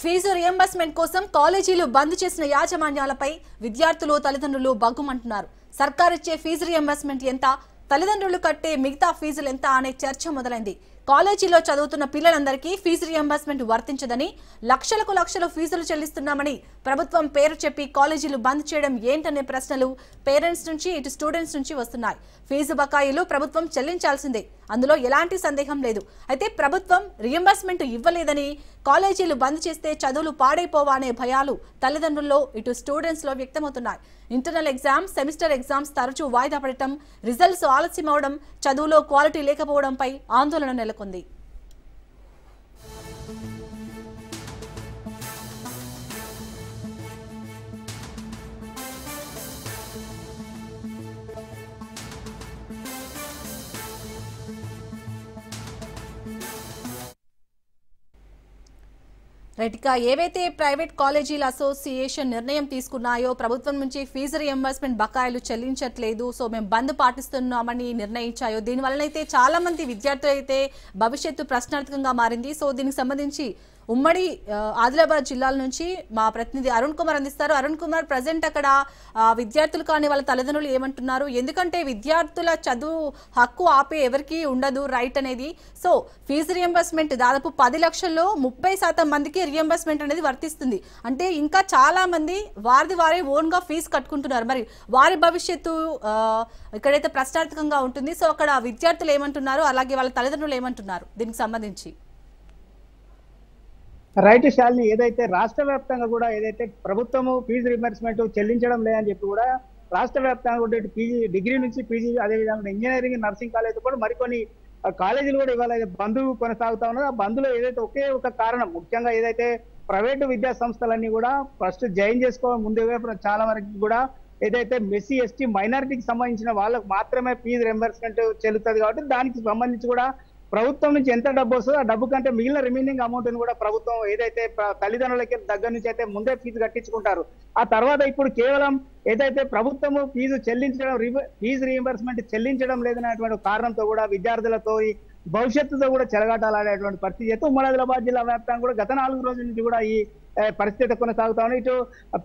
Fee reimbursement కోసం కాలేజీలు బంద్ చేసిన యాజమాన్యాలపై విద్యార్థులు తల్లిదండ్రులు బగ్గుమంటున్నారు. సర్కార్ ఇచ్చే ఫీజు రియంబర్స్మెంట్ ఎంత, తల్లిదండ్రులు కట్టే మిగతా ఫీజులు ఎంత అనే చర్చ మొదలైంది. కాలేజీలో చదువుతున్న పిల్లలందరికీ ఫీజు రియంబర్స్మెంట్ వర్తించదని, లక్షలకు లక్షలు ఫీజులు చెల్లిస్తున్నామని ప్రభుత్వం పేరు చెప్పి కాలేజీలు బంద్ చేయడం ఏంటనే ప్రశ్నలు పేరెంట్స్ నుంచి ఇటు స్టూడెంట్స్ నుంచి వస్తున్నాయి. ఫీజు బకాయిలు ప్రభుత్వం చెల్లించాల్సిందే, అందులో ఎలాంటి సందేహం లేదు. అయితే ప్రభుత్వం రియంబర్స్మెంట్ ఇవ్వలేదని, కాలేజీలు బంద్ చేస్తే చదువులు పాడైపోవా అనే భయాలు తల్లిదండ్రుల్లో ఇటు స్టూడెంట్స్ లో వ్యక్తమవుతున్నాయి. ఇంటర్నల్ ఎగ్జామ్స్, సెమిస్టర్ ఎగ్జామ్స్ తరచూ వాయిదా పడటం, రిజల్ట్స్ ఆలస్యం అవడం, చదువులో క్వాలిటీ లేకపోవడంపై ఆందోళన నెలకొంది. రైట్గా ఏవైతే ప్రైవేట్ కాలేజీల అసోసియేషన్ నిర్ణయం తీసుకున్నాయో, ప్రభుత్వం నుంచి ఫీజు రియంబర్స్మెంట్ బకాయిలు చెల్లించట్లేదు, సో మేము బంద్ పాటిస్తున్నామని నిర్ణయించాయో, దీనివల్లనైతే చాలా మంది విద్యార్థులు అయితే భవిష్యత్తు ప్రశ్నార్థకంగా మారింది. సో దీనికి సంబంధించి ఉమ్మడి ఆదిలాబాద్ జిల్లాల నుంచి మా ప్రతినిధి అరుణ్ కుమార్ అందిస్తారు. అరుణ్ కుమార్, ప్రజెంట్ అక్కడ విద్యార్థులు కానీ వాళ్ళ తల్లిదండ్రులు ఏమంటున్నారు? ఎందుకంటే విద్యార్థుల చదువు హక్కు ఆపే ఎవరికి ఉండదు రైట్ అనేది. సో ఫీజు రియంబర్స్మెంట్ దాదాపు 10 లక్షల్లో 30% మందికి రియంబర్స్మెంట్ అనేది వర్తిస్తుంది. అంటే ఇంకా చాలా మంది వారే ఓన్ గా ఫీజు కట్టుకుంటున్నారు. మరి వారి భవిష్యత్తు ఇక్కడైతే ప్రశ్నార్థకంగా ఉంటుంది. సో అక్కడ విద్యార్థులు ఏమంటున్నారు, అలాగే వాళ్ళ తల్లిదండ్రులు ఏమంటున్నారు దీనికి సంబంధించి? రైట్ శాలిని, ఏదైతే రాష్ట్ర వ్యాప్తంగా కూడా ఏదైతే ప్రభుత్వము ఫీజు రియంబర్స్మెంట్ చెల్లించడం లేదని చెప్పి కూడా రాష్ట్ర వ్యాప్తంగా కూడా పీజీ, డిగ్రీ నుంచి పీజీ, అదేవిధంగా ఇంజనీరింగ్, నర్సింగ్ కాలేజ్ కూడా మరికొన్ని కాలేజీలు కూడా ఇవాళ బంద్ కొనసాగుతా ఉన్నది. ఆ బంద్లో ఏదైతే ఒకే ఒక కారణం, ముఖ్యంగా ఏదైతే ప్రైవేటు విద్యా సంస్థలన్నీ కూడా ఫస్ట్ జాయిన్ చేసుకోవడం ముందుగా చాలా వరకు కూడా ఏదైతే ఎస్సీ, ఎస్టీ, మైనారిటీకి సంబంధించిన వాళ్ళకు మాత్రమే ఫీజు రియంబర్స్మెంట్ చెల్లుతుంది. కాబట్టి దానికి సంబంధించి కూడా ప్రభుత్వం నుంచి ఎంత డబ్బు వస్తుందో ఆ డబ్బు కంటే మిగిలిన రిమైనింగ్ అమౌంట్ ని కూడా ప్రభుత్వం ఏదైతే తల్లిదండ్రులకి దగ్గర నుంచి అయితే ముందే ఫీజు కట్టించుకుంటారు. ఆ తర్వాత ఇప్పుడు కేవలం ఏదైతే ప్రభుత్వము ఫీజు రియంబర్స్మెంట్ చెల్లించడం లేదనేటువంటి కారణంతో కూడా విద్యార్థులతో భవిష్యత్తుతో కూడా చెలగాటాలనేటువంటి పరిస్థితి అయితే ఉమ్మడి ఆదిలాబాద్ జిల్లా వ్యాప్తంగా కూడా గత 4 రోజుల నుంచి కూడా ఈ పరిస్థితి కొనసాగుతా ఉన్నాయి. ఇటు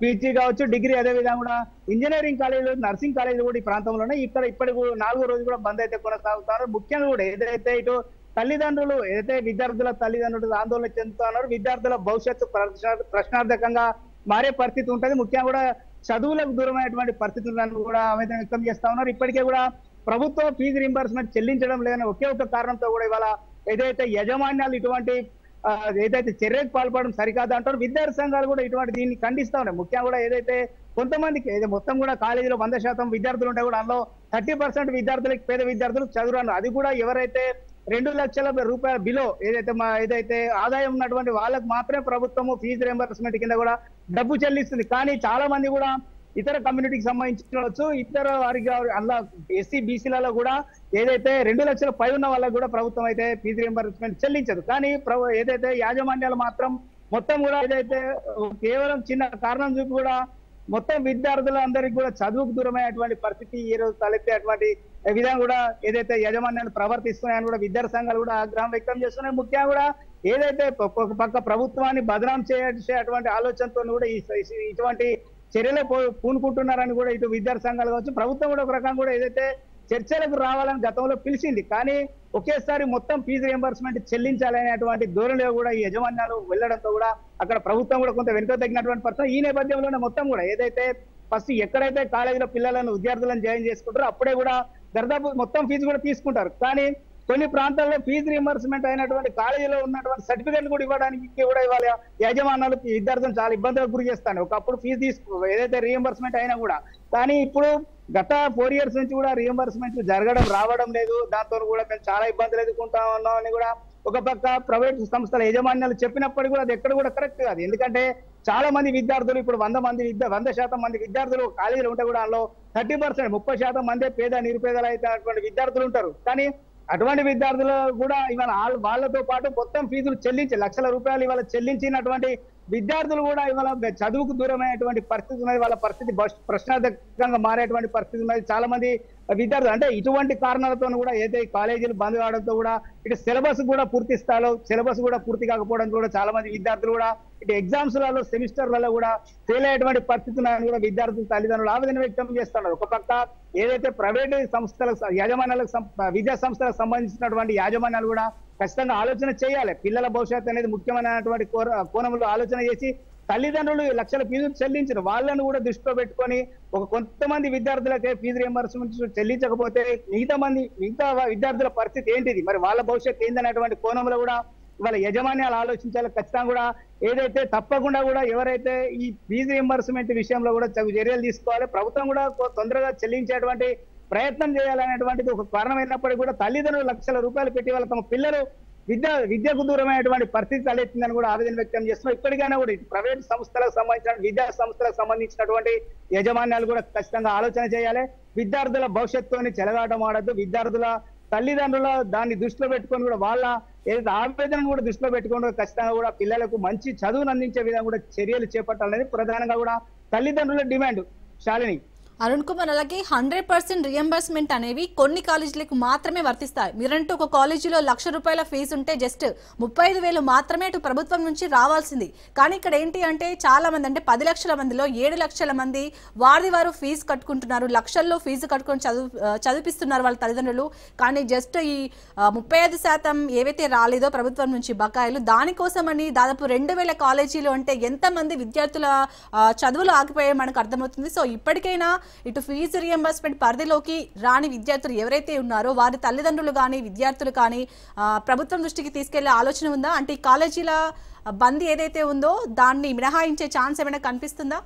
పీజీ కావచ్చు, డిగ్రీ, అదేవిధంగా కూడా ఇంజనీరింగ్ కాలేజీలు, నర్సింగ్ కాలేజీలు కూడా ఈ ప్రాంతంలోనే ఇప్పటికి 4వ రోజు కూడా బంద్ అయితే కొనసాగుతున్నారు. ముఖ్యంగా కూడా ఏదైతే ఇటు తల్లిదండ్రులు, ఏదైతే విద్యార్థుల తల్లిదండ్రులు ఆందోళన చెందుతున్నారు, విద్యార్థుల భవిష్యత్తు ప్రశ్నార్థకంగా మారే పరిస్థితి ఉంటుంది. ముఖ్యంగా కూడా చదువులకు దూరమైనటువంటి పరిస్థితులను కూడా ఆవేదన వ్యక్తం చేస్తా ఉన్నారు. ఇప్పటికే కూడా ప్రభుత్వం ఫీజు రింబర్స్మెంట్ చెల్లించడం లేదని ఒకే ఒక కారణంతో కూడా ఇవాళ ఏదైతే యాజమాన్యాలు ఇటువంటి ఏదైతే చర్యకు పాల్పడడం సరికాదు అంటారు. విద్యార్థి సంఘాలు కూడా ఇటువంటి దీన్ని ఖండిస్తా ఉన్నాయి. ముఖ్యంగా కూడా ఏదైతే కొంతమందికి మొత్తం కూడా కాలేజీలో 100% విద్యార్థులు ఉంటే కూడా అందులో 30% విద్యార్థులకి పేద విద్యార్థులు చదువురాను. అది కూడా ఎవరైతే 2 లక్షల రూపాయల బిలో ఏదైతే ఆదాయం ఉన్నటువంటి వాళ్ళకు మాత్రమే ప్రభుత్వము ఫీజు రింబర్స్మెంట్ కింద కూడా డబ్బు చెల్లిస్తుంది. కానీ చాలా మంది కూడా ఇతర కమ్యూనిటీకి సంబంధించవచ్చు, ఇతర వారికి అలా ఎస్సీ, బీసీలలో కూడా ఏదైతే 2 లక్షల పై ఉన్న వాళ్ళకు కూడా ప్రభుత్వం అయితే ఫీజు రింబర్స్మెంట్ చెల్లించదు. కానీ ఏదైతే యాజమాన్యాలు మాత్రం మొత్తం కూడా ఏదైతే కేవలం చిన్న కారణం చూపి కూడా మొత్తం విద్యార్థులందరికీ కూడా చదువుకు దూరమైనటువంటి పరిస్థితి ఈ రోజు తలెత్తేటువంటి విధంగా కూడా ఏదైతే యాజమాన్యాలు ప్రవర్తిస్తున్నాయని కూడా విద్యార్థి సంఘాలు కూడా ఆగ్రహం వ్యక్తం చేస్తున్నాయి. ముఖ్యంగా కూడా ఏదైతే ఒక పక్క ప్రభుత్వాన్ని బదనాం చేసేటువంటి ఆలోచనతో కూడా ఇటువంటి చర్యలు పూనుకుంటున్నారని కూడా ఇటు విద్యార్థి సంఘాలు కావచ్చు, ప్రభుత్వం కూడా ఒక రకంగా కూడా ఏదైతే చర్చలకు రావాలని గతంలో పిలిచింది, కానీ ఒకేసారి మొత్తం ఫీజు రియంబర్స్మెంట్ చెల్లించాలనేటువంటి ధోరణిలో కూడా ఈ యాజమాన్యాలు వెళ్లడంతో కూడా అక్కడ ప్రభుత్వం కూడా కొంత వెనుక తగ్గినటువంటి పరిస్థితి. ఈ నేపథ్యంలోనే మొత్తం కూడా ఏదైతే ఫస్ట్ ఎక్కడైతే కాలేజీలో పిల్లలను, విద్యార్థులను జాయిన్ చేసుకుంటారో అప్పుడే కూడా దాదాపు మొత్తం ఫీజు కూడా తీసుకుంటారు. కానీ కొన్ని ప్రాంతాల్లో ఫీజు రియంబర్స్మెంట్ అయినటువంటి కాలేజీలో ఉన్నటువంటి సర్టిఫికెట్లు కూడా ఇవ్వడానికి కూడా ఇవాళ యాజమాన్యాలు విద్యార్థులను చాలా ఇబ్బందులకు గురి చేస్తాను. ఒకప్పుడు ఫీజు ఏదైతే రియంబర్స్మెంట్ అయినా కూడా, కానీ ఇప్పుడు గత 4 years నుంచి కూడా రియంబర్స్మెంట్ రావడం లేదు. దాంతో కూడా మేము చాలా ఇబ్బందులు ఎదుర్కొంటా ఉన్నాం అని కూడా ఒక పక్క ప్రైవేట్ సంస్థల యాజమాన్యాలు చెప్పినప్పటికీ కూడా అది ఎక్కడ కూడా కరెక్ట్ కాదు. ఎందుకంటే చాలా మంది విద్యార్థులు ఇప్పుడు 100% మంది విద్యార్థులు కాలేజీలో ఉంటే కూడా అందులో 30%, 30% మందే పేద నిరుపేదలు అయినటువంటి విద్యార్థులు ఉంటారు. కానీ అటువంటి విద్యార్థులు కూడా ఇవాళ వాళ్ళతో పాటు మొత్తం ఫీజులు చెల్లించి లక్షల రూపాయలు ఇవాళ చెల్లించినటువంటి విద్యార్థులు కూడా ఇవాళ చదువుకు దూరమైనటువంటి పరిస్థితి ఉన్నది. వాళ్ళ పరిస్థితి ప్రశ్నార్థకంగా మారేటువంటి పరిస్థితి ఉన్నది. చాలా మంది విద్యార్థులు అంటే ఇటువంటి కారణాలతో కూడా ఏదైతే కాలేజీలు బంద్ కావడంతో కూడా ఇటు సిలబస్ కూడా పూర్తి స్థాయిలో సిలబస్ కూడా పూర్తి కాకపోవడం కూడా చాలా మంది విద్యార్థులు కూడా ఇటు ఎగ్జామ్స్లలో సెమిస్టర్లలో కూడా ఫెయిల్ అయ్యేటువంటి పరిస్థితి ఉన్నాయని కూడా విద్యార్థులు తల్లిదండ్రులు ఆవేదన వ్యక్తం చేస్తున్నారు. ఒక పక్క ఏదైతే ప్రైవేట్ సంస్థలకు యాజమాన్యాలకు విద్యా సంస్థలకు సంబంధించినటువంటి యాజమాన్యాలు కూడా ఖచ్చితంగా ఆలోచన చేయాలి. పిల్లల భవిష్యత్తు అనేది ముఖ్యమైనటువంటి కోణంలో ఆలోచన చేసి తల్లిదండ్రులు లక్షల ఫీజులు చెల్లించిన వాళ్ళను కూడా దృష్టిలో పెట్టుకొని కొంతమంది విద్యార్థులకే ఫీజు రియంబర్స్మెంట్ చెల్లించకపోతే మిగతా విద్యార్థుల పరిస్థితి ఏంటిది, మరి వాళ్ళ భవిష్యత్తు ఏందనేటువంటి కోణంలో కూడా వాళ్ళ యజమాన్యాలు ఆలోచించాలి. ఖచ్చితంగా కూడా ఏదైతే తప్పకుండా కూడా ఎవరైతే ఈ ఫీజు రియంబర్స్మెంట్ విషయంలో కూడా చర్యలు తీసుకోవాలి. ప్రభుత్వం కూడా తొందరగా చెల్లించేటువంటి ప్రయత్నం చేయాలనేటువంటిది ఒక కారణమైనప్పటికీ కూడా తల్లిదండ్రులు లక్షల రూపాయలు పెట్టి వాళ్ళ తమ పిల్లలు విద్యకు దూరమైనటువంటి పరిస్థితి తలెత్తిందని కూడా ఆవేదన వ్యక్తం చేస్తున్నారు. ఇప్పటికైనా కూడా ప్రైవేట్ సంస్థలకు సంబంధించిన విద్యా సంస్థలకు సంబంధించినటువంటి యజమాన్యాలు కూడా ఖచ్చితంగా ఆలోచన చేయాలి. విద్యార్థుల భవిష్యత్తుని చెలగాటం ఆడద్దు. విద్యార్థుల తల్లిదండ్రుల దాన్ని దృష్టిలో పెట్టుకొని కూడా వాళ్ళ ఏదైతే ఆవేదనను కూడా దృష్టిలో పెట్టుకొని ఖచ్చితంగా కూడా పిల్లలకు మంచి చదువును అందించే విధంగా కూడా చర్యలు చేపట్టాలనేది ప్రధానంగా కూడా తల్లిదండ్రుల డిమాండ్. శాలిని, అరుణ్ కుమార్, అలాగే 100% రియంబర్స్మెంట్ అనేవి కొన్ని కాలేజీలకు మాత్రమే వర్తిస్తాయి. మీరంటూ ఒక కాలేజీలో ₹1,00,000 ఫీజు ఉంటే జస్ట్ 35,000 మాత్రమే అటు ప్రభుత్వం నుంచి రావాల్సింది. కానీ ఇక్కడ ఏంటి అంటే చాలా మంది, అంటే 10 లక్షల మందిలో 7 లక్షల మంది వారు ఫీజు కట్టుకుంటున్నారు. లక్షల్లో ఫీజు కట్టుకొని చదివిపిస్తున్నారు వాళ్ళ తల్లిదండ్రులు. కానీ జస్ట్ ఈ 35% ఏవైతే రాలేదో ప్రభుత్వం నుంచి బకాయిలు, దానికోసమని దాదాపు 2,000 కాలేజీలు అంటే ఎంతమంది విద్యార్థుల చదువులు ఆగిపోయాయో మనకు అర్థమవుతుంది. సో ఇప్పటికైనా ఇటు ఫీజు రియంబర్స్మెంట్ పరిధిలోకి రాని విద్యార్థులు ఎవరైతే ఉన్నారో వారి తల్లిదండ్రులు కానీ విద్యార్థులు కానీ ప్రభుత్వం దృష్టికి తీసుకెళ్లే ఆలోచన ఉందా? అంటే ఈ కాలేజీల బంద్ ఏదైతే ఉందో దాన్ని మినహాయించే ఛాన్స్ ఏమైనా కనిపిస్తుందా?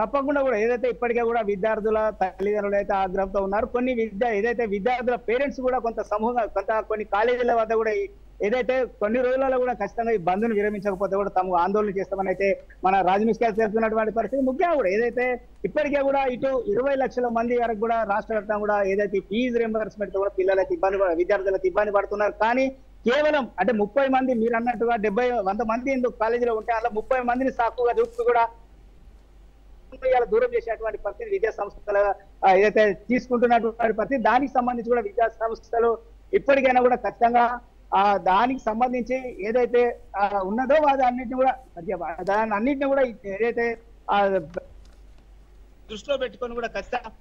తప్పకుండా కూడా ఏదైతే ఇప్పటికే కూడా విద్యార్థుల తల్లిదండ్రులు అయితే ఆగ్రహంతో ఉన్నారు. ఏదైతే విద్యార్థుల పేరెంట్స్ కూడా కొన్ని కాలేజీల వద్ద కూడా ఏదైతే కొన్ని రోజులలో కూడా ఖచ్చితంగా ఈ బంద్ను విరమించకపోతే కూడా తాము ఆందోళన చేస్తామని అయితే మన రాజమిస్కాలు చేస్తున్నటువంటి పరిస్థితి. ముఖ్యంగా కూడా ఏదైతే ఇప్పటికే కూడా ఇటు 20 లక్షల మంది వరకు కూడా రాష్ట్ర వ్యాప్తంగా కూడా ఏదైతే ఫీజు రియంబర్స్మెంట్ కూడా పిల్లలకు విద్యార్థులకు ఇబ్బంది పడుతున్నారు. కానీ కేవలం అంటే 30 మంది మీరు అన్నట్టుగా 100 మంది ఎందుకు కాలేజీలో ఉంటే అలా 30 మందిని సాకుగా చూస్తూ కూడా దూరం చేసేటువంటి పరిస్థితి విద్యా సంస్థల ఏదైతే తీసుకుంటున్నటువంటి పరిస్థితి. దానికి సంబంధించి కూడా విద్యా సంస్థలు ఇప్పటికైనా కూడా ఖచ్చితంగా దానికి సంబంధించి ఏదైతే ఉన్నదో దాన్ని అన్నింటినీ కూడా ఏదైతే దృష్టిలో పెట్టుకొని కూడా ఖచ్చితంగా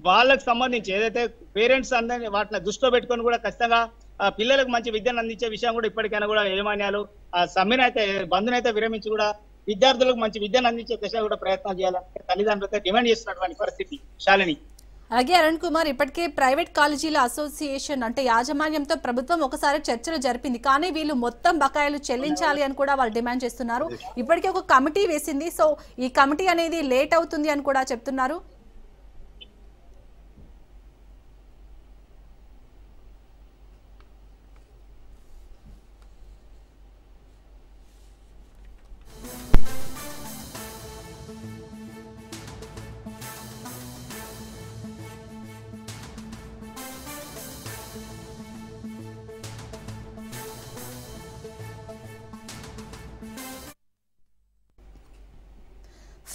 వాళ్ళకి సంబంధించి ఏదైతే పేరెంట్స్ అందరినీ వాటిని దృష్టిలో పెట్టుకొని కూడా ఖచ్చితంగా పిల్లలకు మంచి విద్యను అందించే విషయం కూడా ఇప్పటికైనా కూడా యాజమాన్యాలు సమ్మెనైతే బంద్నైతే విరమించి కూడా విద్యార్థులకు మంచి విద్యను అందించే దిశగా కూడా ప్రయత్నం చేయాలని తల్లిదండ్రులతో డిమాండ్ చేస్తున్నటువంటి పరిస్థితి. శాలిని, అలాగే అరుణ్ కుమార్, ఇప్పటికే ప్రైవేట్ కాలేజీల అసోసియేషన్ అంటే యాజమాన్యంతో ప్రభుత్వం ఒకసారి చర్చలు జరిపింది. కానీ వీళ్ళు మొత్తం బకాయిలు చెల్లించాలి అని కూడా వాళ్ళు డిమాండ్ చేస్తున్నారు. ఇప్పటికే ఒక కమిటీ వేసింది. సో ఈ కమిటీ అనేది లేట్ అవుతుంది అని కూడా చెప్తున్నారు.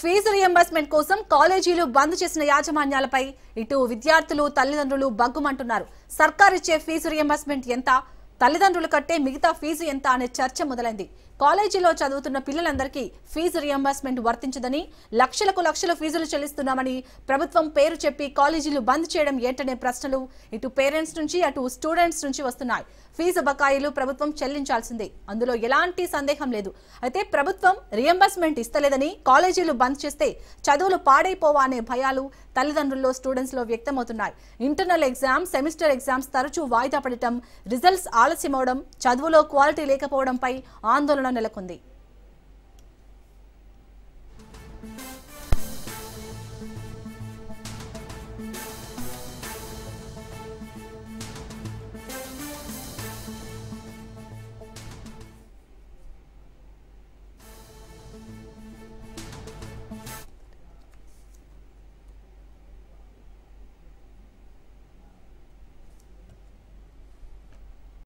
ఫీజు రియంబర్స్మెంట్ కోసం కాలేజీలు బంద్ చేసిన యాజమాన్యాలపై ఇటు విద్యార్థులు తల్లిదండ్రులు బగ్గుమంటున్నారు. సర్కార్ ఇచ్చే ఫీజు రియంబర్స్మెంట్ ఎంత, తల్లిదండ్రులు కట్టే మిగతా ఫీజు ఎంత అనే చర్చ మొదలైంది. కాలేజీలో చదువుతున్న పిల్లలందరికీ ఫీజు రియంబర్స్మెంట్ వర్తించదని, లక్షల ఫీజులు చెల్లిస్తున్నామని ప్రభుత్వం పేరు చెప్పి కాలేజీలు బంద్ చేయడం ఏంటనే ప్రశ్నలు ఇటు పేరెంట్స్ నుంచి అటు స్టూడెంట్స్ నుంచి వస్తున్నాయి. ఫీజు బకాయిలు ప్రభుత్వం చెల్లించాల్సిందే, అందులో ఎలాంటి సందేహం లేదు. అయితే ప్రభుత్వం రియంబర్స్మెంట్ ఇస్తలేదని కాలేజీలు బంద్ చేస్తే చదువులు పాడైపోవా అనే భయాలు తల్లిదండ్రుల్లో స్టూడెంట్స్ లో వ్యక్తమవుతున్నాయి. ఇంటర్నల్ ఎగ్జామ్స్, సెమిస్టర్ ఎగ్జామ్స్ తరచూ వాయిదా పడటం, రిజల్ట్స్ ఆలస్యమవడం, చదువులో క్వాలిటీ లేకపోవడంపై ఆందోళన నెలకొంది.